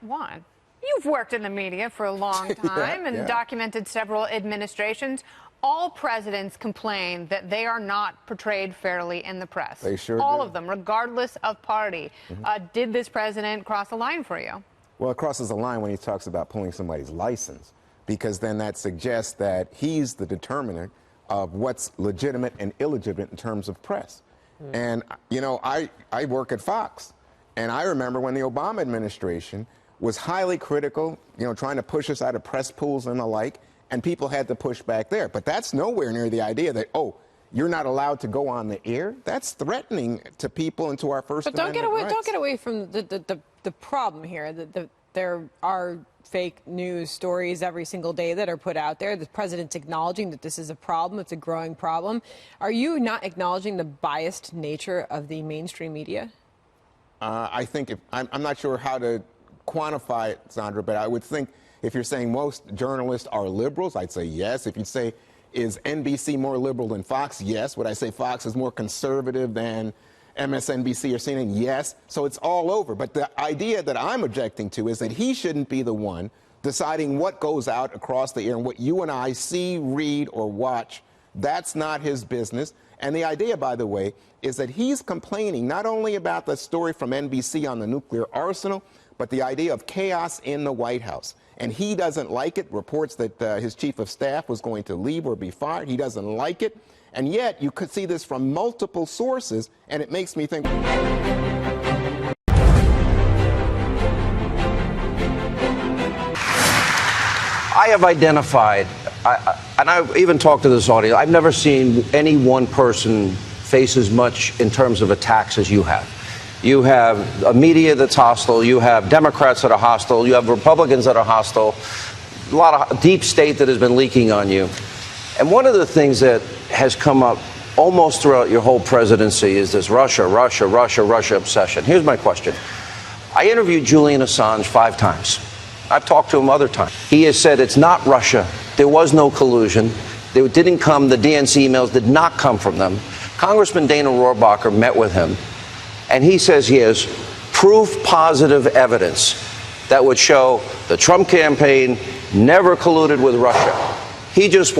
Juan, you've worked in the media for a long time and documented several administrations. All presidents complain that they are not portrayed fairly in the press. They sure All do. of them, regardless of party. Did this president cross a line for you? Well, it crosses a line when he talks about pulling somebody's license, because then that suggests that he's the determinant of what's legitimate and illegitimate in terms of press. And, you know, I work at Fox, and I remember when the Obama administration was highly critical, you know, trying to push us out of press pools and the like, and people had to push back there. But that's nowhere near the idea that, oh, you're not allowed to go on the air. That's threatening to people and to our First Amendment rights. But don't get away from the problem here. There are fake news stories every single day that are put out there. The president's acknowledging that this is a problem. It's a growing problem. Are you not acknowledging the biased nature of the mainstream media? I think I'm not sure how to quantify it, Sandra, but I would think if you're saying most journalists are liberals, I'd say yes. If you'd say, is NBC more liberal than Fox? Yes. Would I say Fox is more conservative than MSNBC or CNN? Yes. So it's all over. But the idea that I'm objecting to is that he shouldn't be the one deciding what goes out across the air and what you and I see, read, or watch. That's not his business. And the idea, by the way, is that he's complaining not only about the story from NBC on the nuclear arsenal, but the idea of chaos in the White House. And he doesn't like it. Reports that his chief of staff was going to leave or be fired. He doesn't like it. And yet you could see this from multiple sources, and it makes me think. I have identified, and I've even talked to this audience, I've never seen any one person face as much in terms of attacks as you have. You have a media that's hostile. You have Democrats that are hostile. You have Republicans that are hostile. A lot of deep state that has been leaking on you. And one of the things that has come up almost throughout your whole presidency is this Russia obsession. Here's my question. I interviewed Julian Assange 5 times. I've talked to him other times. He has said it's not Russia. There was no collusion. They didn't come. The DNC emails did not come from them. Congressman Dana Rohrabacher met with him. And he says he has proof positive evidence that would show the Trump campaign never colluded with Russia. He just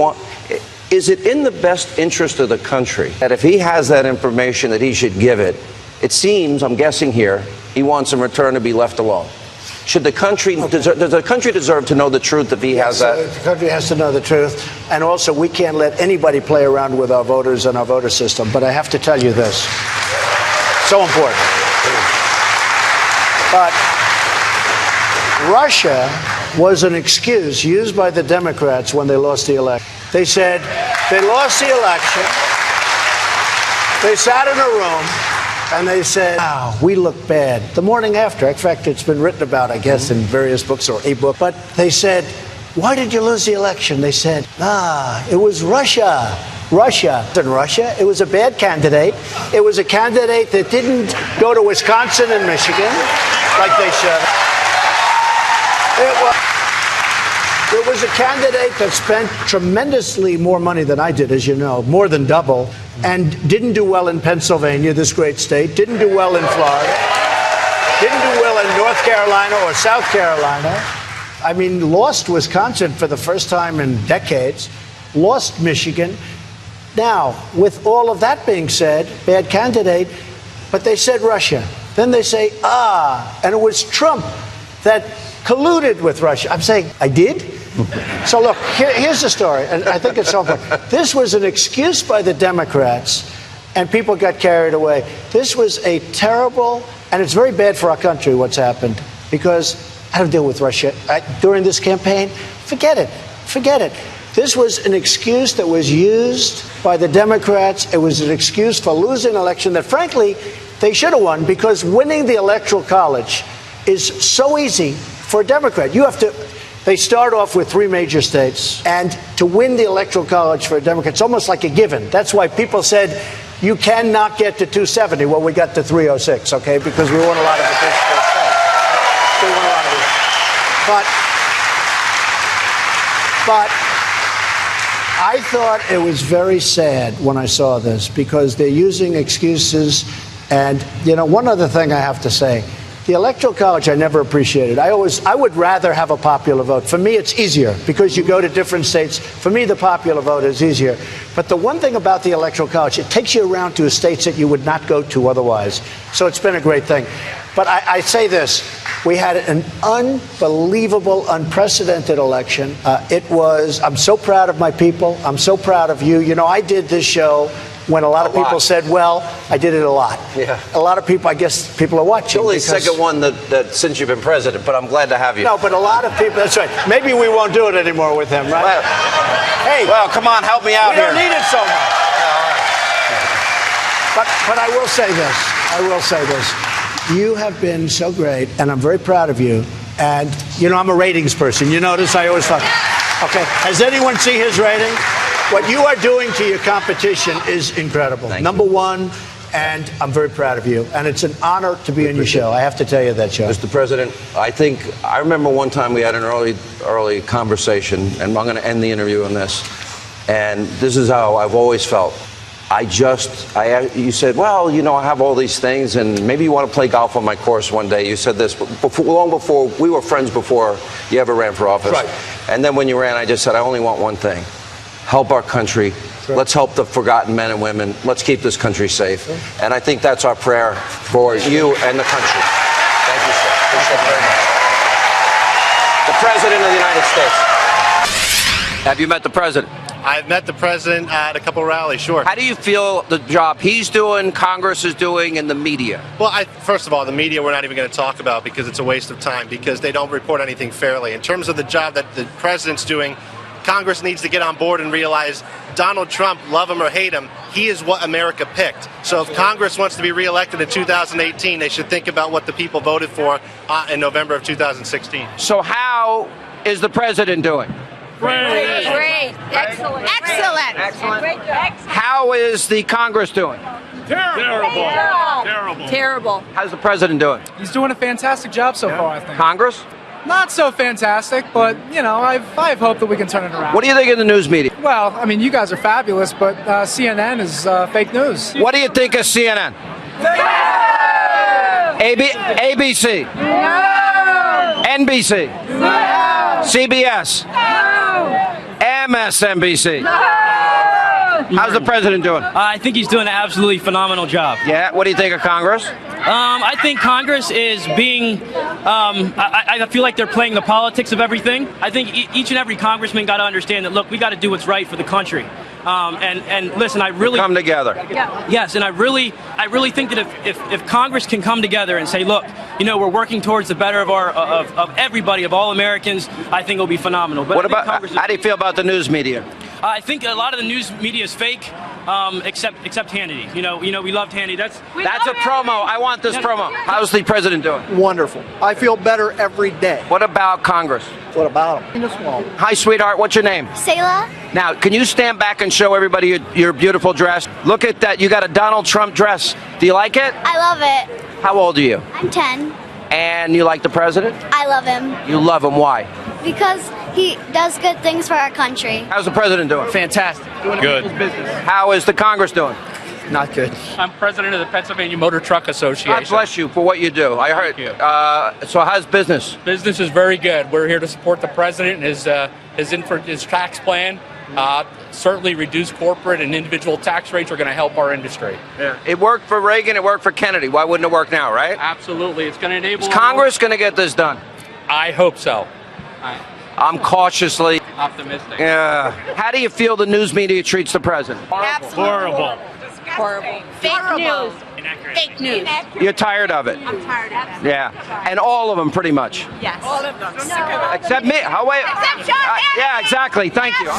is it in the best interest of the country that if he has that information that he should give it? It seems, I'm guessing here, he wants in return to be left alone. Should the country, does the country deserve to know the truth if he has that? The country has to know the truth. And also, we can't let anybody play around with our voters and our voter system. But I have to tell you this. So important. But Russia was an excuse used by the Democrats when they lost the election. They said they lost the election. They sat in a room and they said, wow, we look bad. The morning after, in fact, it's been written about, I guess, in various books or a book. But they said, why did you lose the election? They said, it was Russia. Russia. In Russia, it was a bad candidate. It was a candidate that didn't go to Wisconsin and Michigan like they should. It was a candidate that spent tremendously more money than I did, as you know, more than double, and didn't do well in Pennsylvania, this great state, didn't do well in Florida, didn't do well in North Carolina or South Carolina. I mean, lost Wisconsin for the first time in decades, lost Michigan. Now, with all of that being said, bad candidate, but they said Russia. Then they say, and it was Trump that colluded with Russia. I'm saying, I did? So look, here's the story, and I think it's so important. This was an excuse by the Democrats, and people got carried away. This was a terrible, and it's very bad for our country what's happened, because how to deal with Russia during this campaign? Forget it. Forget it. This was an excuse that was used by the Democrats. It was an excuse for losing an election that, frankly, they should have won, because winning the Electoral College is so easy for a Democrat. They start off with 3 major states, and to win the Electoral College for a Democrat, it's almost like a given. That's why people said, you cannot get to 270. Well, we got to 306, okay, because we won a lot of additional states. We won a lot of it. But I thought it was very sad when I saw this, because they're using excuses. And, you know, one other thing I have to say, The Electoral College I never appreciated. I would rather have a popular vote. For me, it's easier because you go to different states. For me, the popular vote is easier. But the one thing about the Electoral College, it takes you around to states that you would not go to otherwise. So it's been a great thing. But I say this, we had an unbelievable, unprecedented election. I'm so proud of my people. I'm so proud of you. You know, I did this show when a lot of people said, well, I did it a lot. Yeah. A lot of people, I guess people are watching. Only the second one that since you've been president, but I'm glad to have you. No, but a lot of people, that's right. Maybe we won't do it anymore with him, right? Well, hey. Well, come on, help me out here. We don't need it so much. But I will say this. You have been so great, and I'm very proud of you. And, you know, I'm a ratings person. You notice I always thought, okay, has anyone seen his rating? What you are doing to your competition is incredible. Number one, and I'm very proud of you. And it's an honor to be on your show. I have to tell you that, Joe. Mr. President, I remember one time we had an early conversation, and I'm going to end the interview on this. And this is how I've always felt. You said, well, you know, I have all these things, and maybe you want to play golf on my course one day. You said this long before, we were friends before you ever ran for office. Right. And then when you ran, I just said, I only want one thing. Help our country. Sure. Let's help the forgotten men and women. Let's keep this country safe. Sure. And I think that's our prayer for you and the country. Thank you, sir. Appreciate it very much. The President of the United States. Have you met the President? I've met the president at a couple rallies, sure. How do you feel the job he's doing, Congress is doing, and the media? Well, first of all, the media we're not even going to talk about because it's a waste of time because they don't report anything fairly. In terms of the job that the president's doing, Congress needs to get on board and realize Donald Trump, love him or hate him, he is what America picked. So if Congress wants to be reelected in 2018, they should think about what the people voted for in November of 2016. So how is the president doing? Great. Excellent. How is the Congress doing? Terrible. How's the president doing? He's doing a fantastic job so far, I think. Congress? Not so fantastic, but, you know, I have hope that we can turn it around. What do you think of the news media? Well, I mean, you guys are fabulous, but CNN is fake news. What do you think of CNN? ABC? No. NBC? No. CBS? No. MSNBC? No. How's the president doing? I think he's doing an absolutely phenomenal job. Yeah? What do you think of Congress? I think Congress is being, I feel like they're playing the politics of everything. I think each and every congressman got to understand that, look, we got to do what's right for the country. And listen, I really come together. Yes, and I really think that if Congress can come together and say, look, you know, we're working towards the better of everybody, of all Americans, I think it'll be phenomenal. But what about how do you feel about the news media? I think a lot of the news media is fake, except Hannity. You know, we loved Hannity. That's a promo. I want this promo. How's the president doing? Wonderful. I feel better every day. What about Congress? What about him? Hi, sweetheart. What's your name? Sayla. Now, can you stand back and show everybody your beautiful dress? Look at that. You got a Donald Trump dress. Do you like it? I love it. How old are you? I'm 10. And you like the president? I love him. You love him. Why? Because he does good things for our country. How's the president doing? fantastic. Good. How is the Congress doing? Not good. I'm president of the Pennsylvania Motor Truck Association. God bless you for what you do. I heard. So how's business? Business is very good. We're here to support the president and his tax plan. Certainly reduce corporate and individual tax rates are going to help our industry. Yeah. It worked for Reagan. It worked for Kennedy. Why wouldn't it work now, right? Absolutely. It's going to enable... Is Congress going to get this done? I hope so. I'm cautiously optimistic. Yeah. How do you feel the news media treats the president? Horrible. Horrible. Fake news. Fake news. You're tired of it? I'm tired of it. Yeah. And all of them, pretty much. Yes. All of them. Except me. How wait? Except Sean Yeah, exactly. Thank you.